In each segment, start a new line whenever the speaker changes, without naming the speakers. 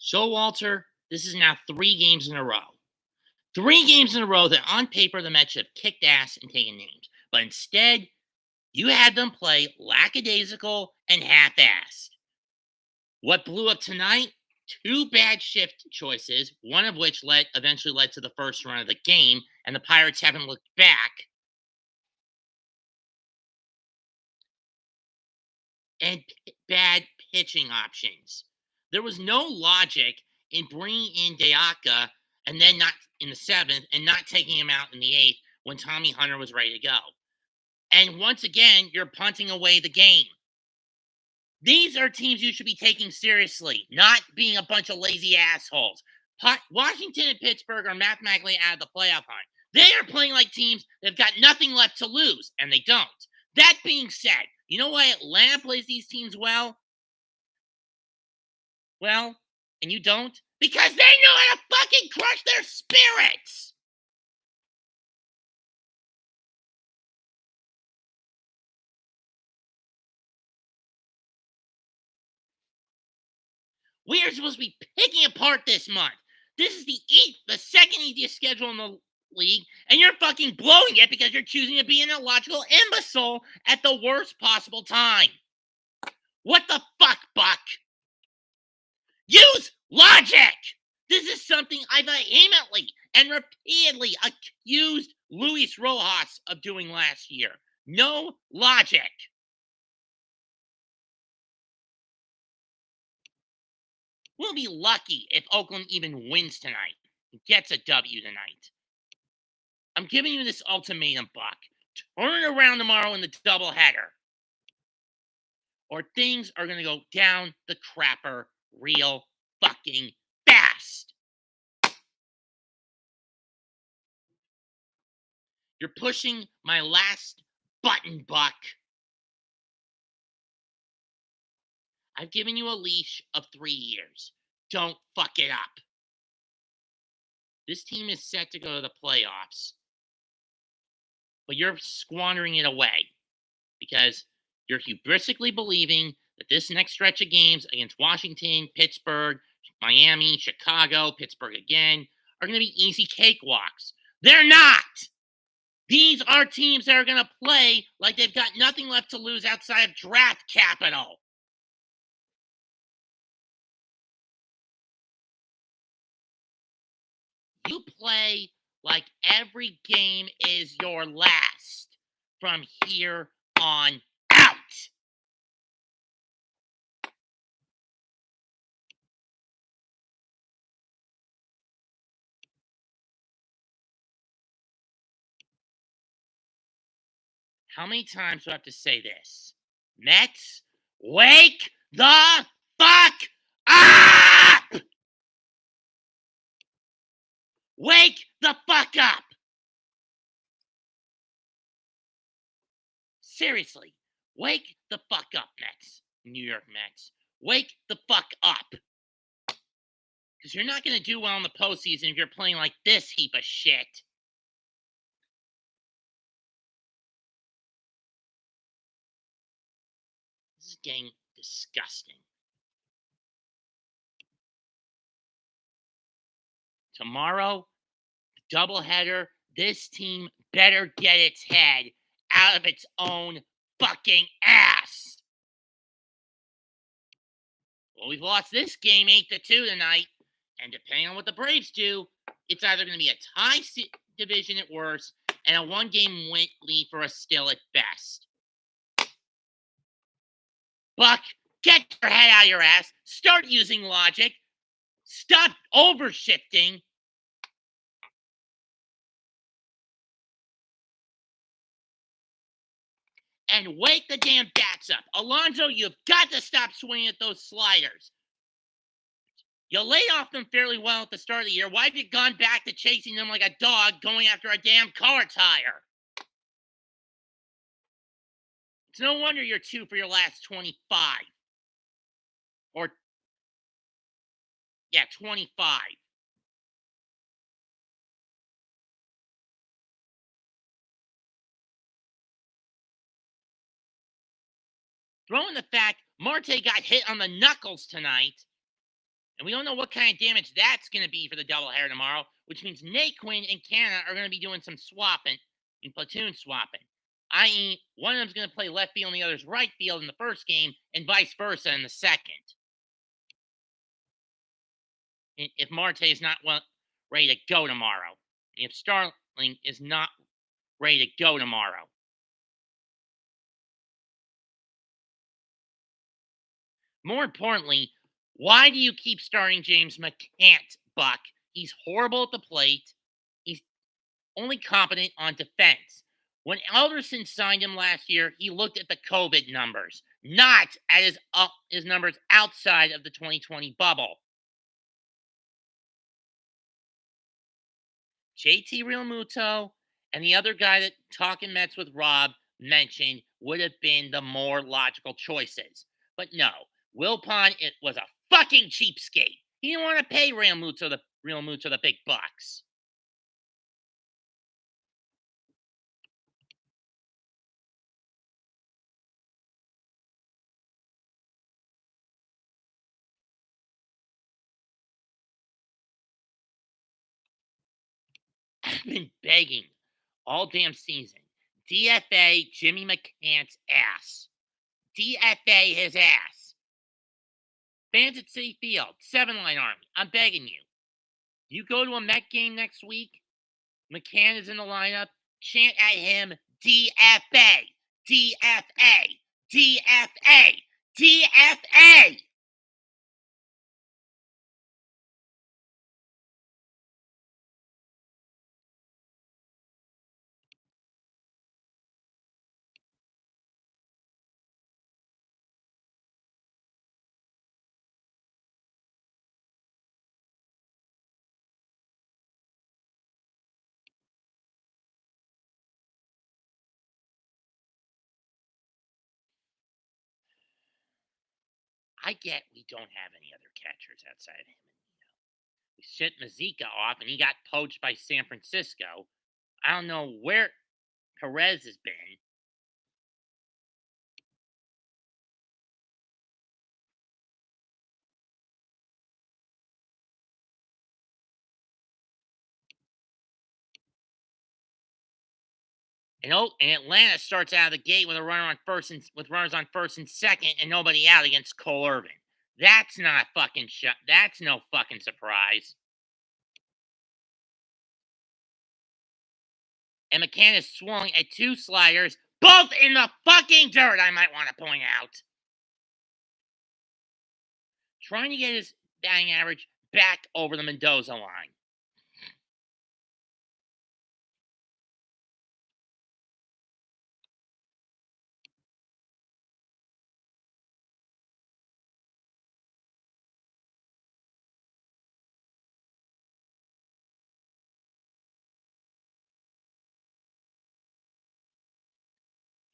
So, Walter, this is now 3 games in a row. 3 games in a row that on paper the Mets should have kicked ass and taken names. But instead, you had them play lackadaisical and half assed. What blew up tonight? Two bad shift choices, one of which eventually led to the first run of the game, and the Pirates haven't looked back, and bad pitching options. There was no logic in bringing in Deaka and then not in the seventh and not taking him out in the eighth when Tommy Hunter was ready to go. And once again, you're punting away the game. These are teams you should be taking seriously, not being a bunch of lazy assholes. Washington and Pittsburgh are mathematically out of the playoff hunt. They are playing like teams that have got nothing left to lose, and they don't. That being said, you know why Atlanta plays these teams well? Well, and you don't? Because they know how to fucking crush their spirits! We are supposed to be picking apart this month. This is the second easiest schedule in the league, and you're fucking blowing it because you're choosing to be an illogical imbecile at the worst possible time. What the fuck, Buck? Use logic! This is something I've vehemently and repeatedly accused Luis Rojas of doing last year. No logic. We'll be lucky if Oakland even wins tonight, gets a W tonight. I'm giving you this ultimatum, Buck. Turn it around tomorrow in the doubleheader, or things are going to go down the crapper real fucking fast. You're pushing my last button, Buck. I've given you a leash of 3 years. Don't fuck it up. This team is set to go to the playoffs, but you're squandering it away because you're hubristically believing that this next stretch of games against Washington, Pittsburgh, Miami, Chicago, Pittsburgh again are going to be easy cakewalks. They're not. These are teams that are going to play like they've got nothing left to lose outside of draft capital. You play like every game is your last from here on out. How many times do I have to say this? Mets, wake the fuck up! Wake the fuck up! Seriously, wake the fuck up, Mets. New York Mets. Wake the fuck up. Because you're not going to do well in the postseason if you're playing like this heap of shit. This is getting disgusting. Tomorrow, doubleheader, this team better get its head out of its own fucking ass. Well, we've lost this game 8-2 tonight, and depending on what the Braves do, it's either going to be a tie division at worst and a 1-game lead for us still at best. Buck, get your head out of your ass. Start using logic. Stop overshifting. And wake the damn bats up. Alonso, you've got to stop swinging at those sliders. You laid off them fairly well at the start of the year. Why have you gone back to chasing them like a dog going after a damn car tire? It's no wonder you're 2 for your last 25. Or, yeah, 25. Throw in the fact Marte got hit on the knuckles tonight. And we don't know what kind of damage that's going to be for the doubleheader tomorrow, which means Naquin and Canna are going to be doing some swapping and platoon swapping. I.e., one of them's going to play left field and the other's right field in the first game, and vice versa in the second. If Marte is not ready to go tomorrow, and if Starling is not ready to go tomorrow. More importantly, why do you keep starting James McCant, Buck? He's horrible at the plate. He's only competent on defense. When Alderson signed him last year, he looked at the COVID numbers, not at his numbers outside of the 2020 bubble. JT Realmuto and the other guy that Talking Mets with Rob mentioned would have been the more logical choices. But no, Wilpon, it was a fucking cheapskate. He didn't want to pay Realmuto the big bucks. I've been begging all damn season. DFA Jimmy McCant's ass. DFA his ass. Fans at City Field, 7-line army. I'm begging you. You go to a Met game next week, McCann is in the lineup, chant at him DFA, DFA, DFA, DFA. I get we don't have any other catchers outside of him. We sent Mazika off, and he got poached by San Francisco. I don't know where Perez has been. And Atlanta starts out of the gate with runners on first and second, and nobody out against Cole Irvin. That's not fucking That's no fucking surprise. And McCann is swung at 2 sliders, both in the fucking dirt, I might want to point out. Trying to get his batting average back over the Mendoza line.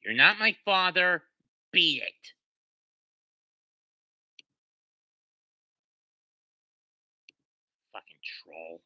You're not my father. Beat it. Fucking troll.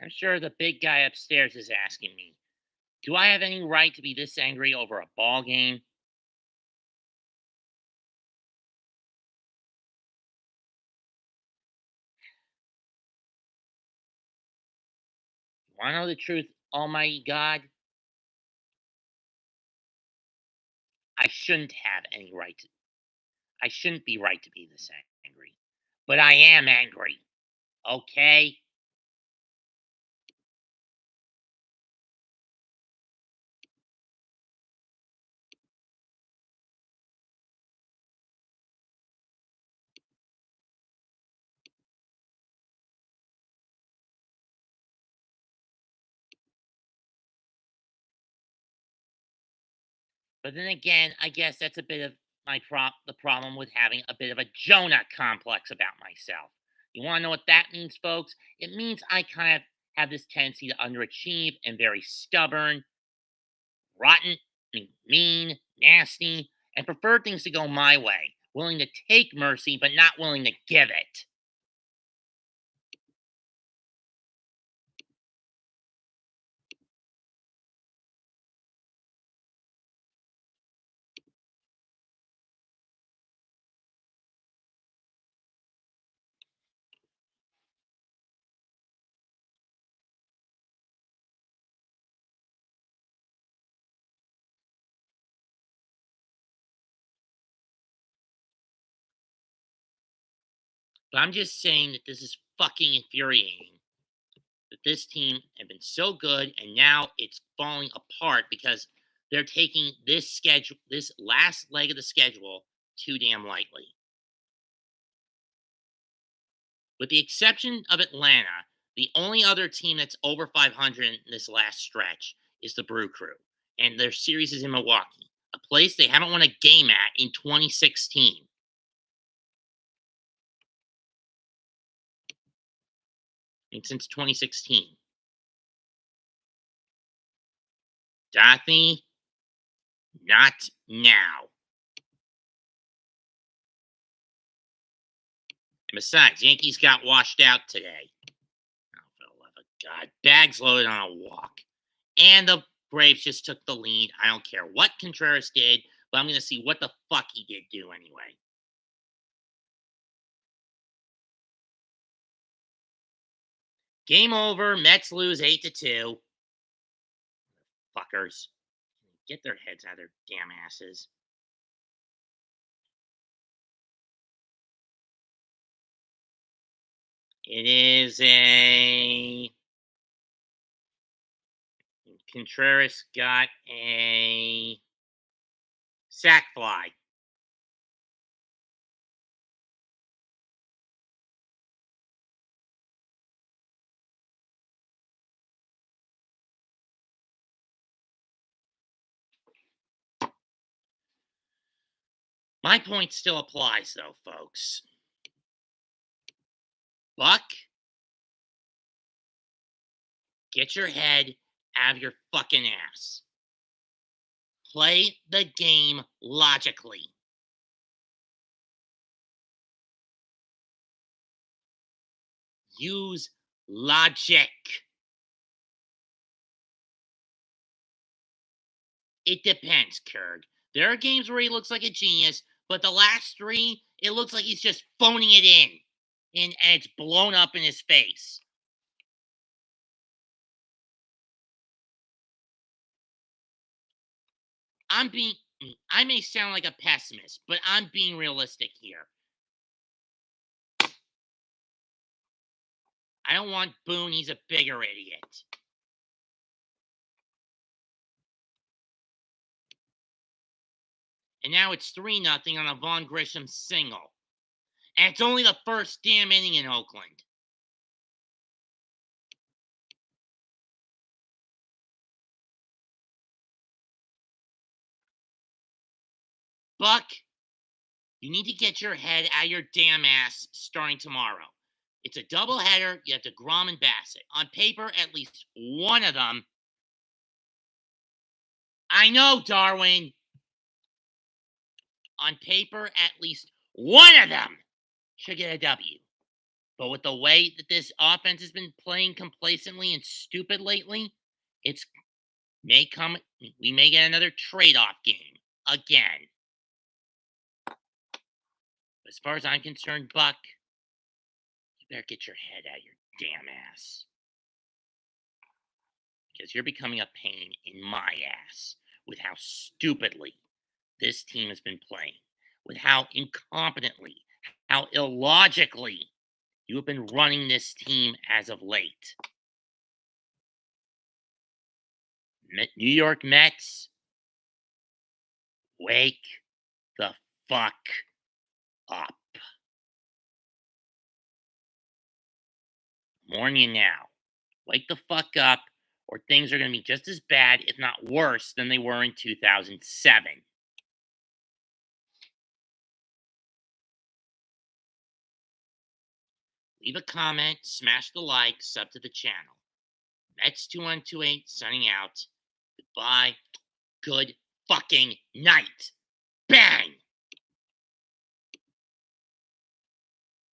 I'm sure the big guy upstairs is asking me, do I have any right to be this angry over a ball game? Want to know the truth, Almighty God? I shouldn't have any right to. I shouldn't be right to be this angry. But I am angry. Okay? But then again, I guess that's a bit of the problem with having a bit of a Jonah complex about myself. You want to know what that means, folks? It means I kind of have this tendency to underachieve and very stubborn, rotten, mean, nasty, and prefer things to go my way. Willing to take mercy, but not willing to give it. But I'm just saying that this is fucking infuriating. That this team had been so good and now it's falling apart because they're taking this last leg of the schedule too damn lightly. With the exception of Atlanta, the only other team that's over 500 in this last stretch is the Brew Crew, and their series is in Milwaukee, a place they haven't won a game at in 2016. And since 2016. Dorothy, not now. And besides, Yankees got washed out today. Oh, for the love of God. Bags loaded on a walk. And the Braves just took the lead. I don't care what Contreras did, but I'm going to see what the fuck he did do anyway. Game over. Mets lose 8-2. Fuckers. Get their heads out of their damn asses. It is a. Contreras got a sac fly. My point still applies, though, folks. Buck, get your head out of your fucking ass. Play the game logically. Use logic. It depends, Kurg. There are games where he looks like a genius, but the last three, it looks like he's just phoning it in. And it's blown up in his face. I'm being. I may sound like a pessimist, but I'm being realistic here. I don't want Boone. He's a bigger idiot. And now it's 3-0 on a Vaughn Grissom single. And it's only the first damn inning in Oakland. Buck, you need to get your head out of your damn ass starting tomorrow. It's a doubleheader. You have DeGrom and Bassett. On paper, at least one of them. I know, Darwin. On paper, at least one of them should get a W. But with the way that this offense has been playing complacently and stupid lately, it's we may get another trade-off game again. As far as I'm concerned, Buck, you better get your head out of your damn ass. Because you're becoming a pain in my ass with how stupidly this team has been playing, with how incompetently, how illogically you have been running this team as of late. New York Mets, wake the fuck up. I'm warning you now. Wake the fuck up, or things are going to be just as bad, if not worse, than they were in 2007. Leave a comment, smash the like, sub to the channel. Mets2128 signing out. Goodbye. Good fucking night. Bang!